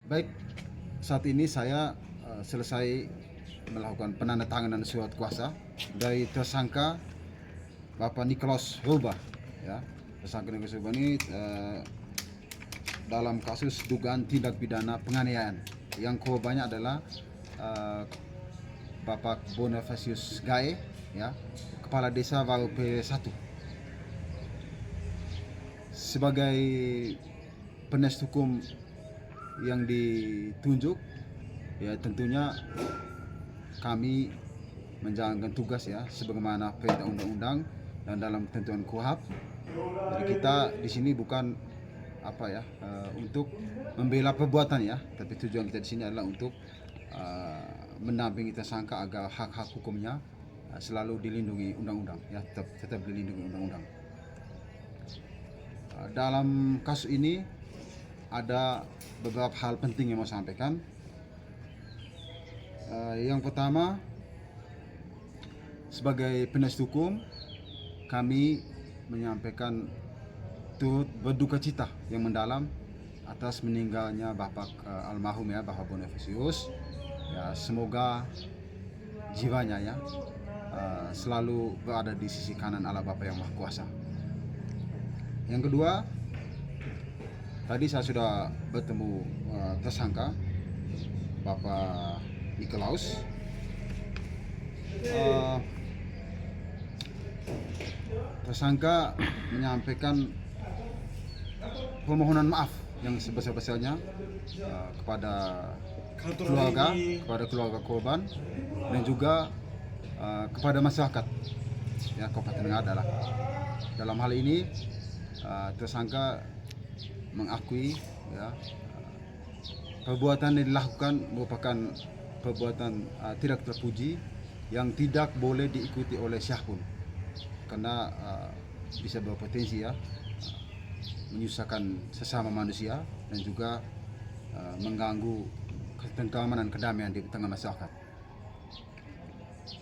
Baik, saat ini saya selesai melakukan penandatanganan surat kuasa dari tersangka Bapak Nikolaus Roba. Ya, tersangka Nikolaus Roba ini dalam kasus dugaan tindak pidana penganiayaan. Yang korbannya adalah Bapak Bonifacius Gae, ya, Kepala Desa Warupe 1. Sebagai penasihat hukum yang ditunjuk, ya tentunya kami menjalankan tugas ya sebagaimana perintah undang-undang dan dalam ketentuan KUHP. Jadi kita di sini bukan untuk membela perbuatan ya, tapi tujuan kita di sini adalah untuk mendampingi tersangka agar hak-hak hukumnya selalu dilindungi undang-undang ya, tetap dilindungi undang-undang. Dalam kasus ini ada beberapa hal penting yang mau saya sampaikan. Yang pertama, sebagai penasihat hukum, kami menyampaikan turut berduka cita yang mendalam atas meninggalnya Bapak almarhum ya, Bapak Bonifacius. Ya, semoga jiwanya ya selalu berada di sisi kanan Allah Bapa yang Maha Kuasa. Yang kedua, tadi saya sudah bertemu tersangka Bapak Nikolaus. Tersangka menyampaikan permohonan maaf yang sebesar-besarnya kepada keluarga korban dan juga kepada masyarakat ya Kabupaten Ngada. Dalam hal ini tersangka mengakui ya perbuatan yang dilakukan merupakan perbuatan tidak terpuji yang tidak boleh diikuti oleh siapapun, karena bisa berpotensi ya menyusahkan sesama manusia dan juga mengganggu ketentraman dan kedamaian di tengah masyarakat.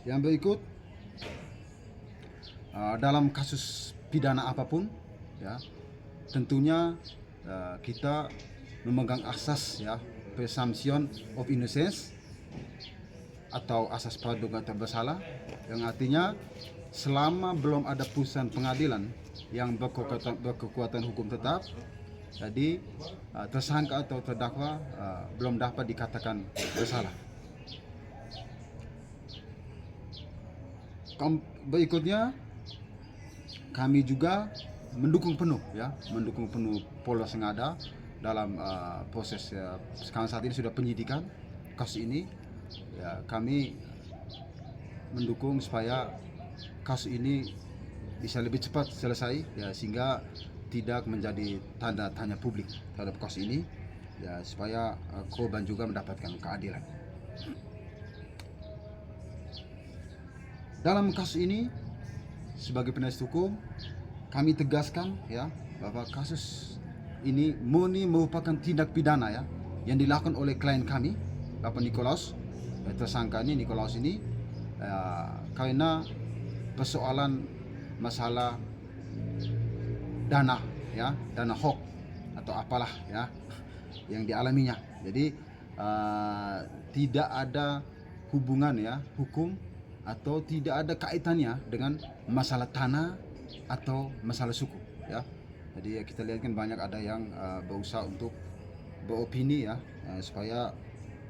Yang berikut, dalam kasus pidana apapun ya tentunya kita memegang asas ya presumption of innocence atau asas praduga tak bersalah, yang artinya selama belum ada putusan pengadilan yang berkekuatan hukum tetap, jadi tersangka atau terdakwa belum dapat dikatakan bersalah. Berikutnya, kami juga mendukung penuh Polres Ngada dalam proses sekarang saat ini sudah penyidikan kasus ini. Ya, kami mendukung supaya kasus ini bisa lebih cepat selesai ya, sehingga tidak menjadi tanda tanya publik terhadap kasus ini ya, supaya korban juga mendapatkan keadilan. Dalam kasus ini, sebagai penasihat hukum, kami tegaskan ya bahwa kasus ini murni merupakan tindak pidana ya yang dilakukan oleh klien kami, Bapak Nikolaus. Tersangka ini Nikolaus ini karena persoalan masalah dana ya, dana hoax atau apalah ya yang dialaminya. Jadi tidak ada hubungan ya hukum atau tidak ada kaitannya dengan masalah tanah atau masalah suku ya. Jadi kita lihat kan banyak ada yang berusaha untuk beropini ya supaya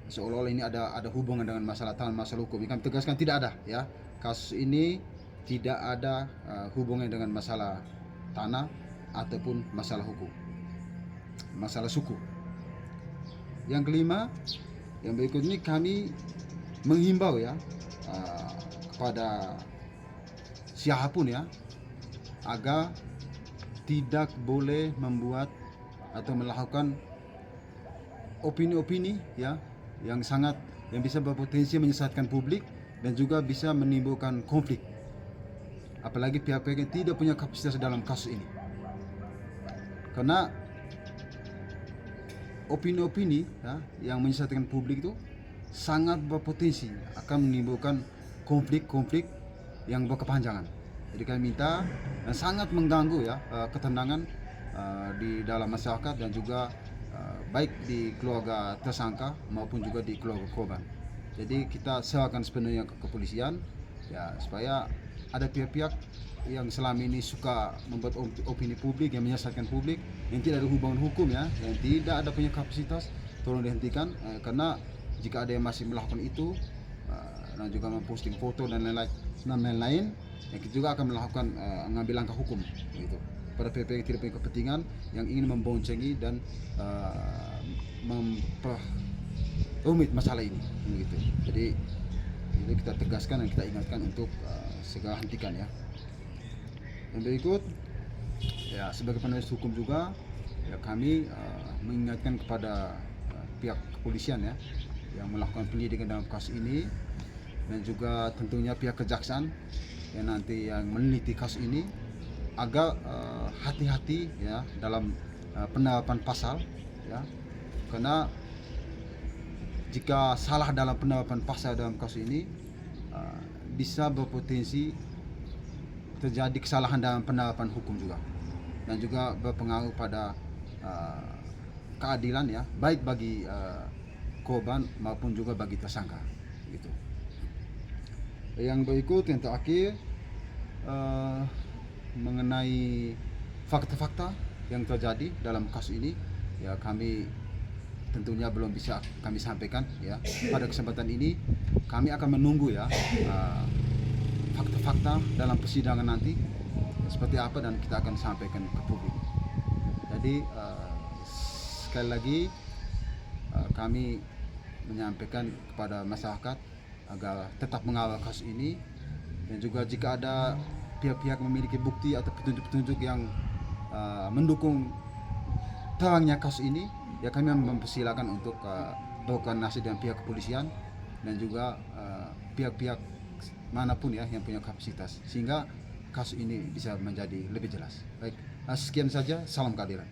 seolah-olah ini ada hubungan dengan masalah tanah, masalah hukum. Kami tegaskan tidak ada ya. Kasus ini tidak ada hubungan dengan masalah tanah ataupun masalah hukum, masalah suku. Yang kelima, yang berikut ini kami menghimbau ya kepada siapapun ya agar tidak boleh membuat atau melakukan opini-opini ya yang bisa berpotensi menyesatkan publik dan juga bisa menimbulkan konflik, apalagi pihak-pihak yang tidak punya kapasitas dalam kasus ini. Karena opini-opini ya, yang menyesatkan publik itu sangat berpotensi akan menimbulkan konflik-konflik yang berkepanjangan. Jadi kami minta, sangat mengganggu ya ketenangan di dalam masyarakat dan juga baik di keluarga tersangka maupun juga di keluarga korban. Jadi kita serahkan sepenuhnya ke kepolisian ya, supaya ada pihak-pihak yang selama ini suka membuat opini publik yang menyesatkan publik, yang tidak ada hubungan hukum ya, yang tidak ada punya kapasitas, tolong dihentikan. Karena jika ada yang masih melakukan itu dan juga memposting foto dan lain-lain, yang kita juga akan melakukan mengambil langkah hukum gitu pada pihak yang tidak punya kepentingan, yang ingin memboncengi dan rumit masalah ini begitu. Jadi itu kita tegaskan dan kita ingatkan untuk segera hentikan ya. Yang berikut ya, sebagai penulis hukum juga ya, kami mengingatkan kepada pihak kepolisian ya yang melakukan penyelidikan dalam kasus ini, dan juga tentunya pihak kejaksaan yang nanti yang meneliti kasus ini agar hati-hati ya dalam penerapan pasal ya, karena jika salah dalam penerapan pasal dalam kasus ini bisa berpotensi terjadi kesalahan dalam penerapan hukum juga, dan juga berpengaruh pada keadilan ya, baik bagi korban maupun juga bagi tersangka gitu. Yang berikut yang terakhir mengenai fakta-fakta yang terjadi dalam kasus ini ya, kami tentunya belum bisa kami sampaikan ya. Pada kesempatan ini kami akan menunggu ya fakta-fakta dalam persidangan nanti seperti apa, dan kita akan sampaikan ke publik. Jadi sekali lagi kami menyampaikan kepada masyarakat agar tetap mengawal kasus ini, dan juga jika ada pihak-pihak memiliki bukti atau petunjuk-petunjuk yang mendukung terangnya kasus ini ya, kami mempersilakan untuk berkoordinasi dengan pihak kepolisian dan juga pihak-pihak manapun ya yang punya kapasitas, sehingga kasus ini bisa menjadi lebih jelas. Baik, sekian saja, salam keadilan.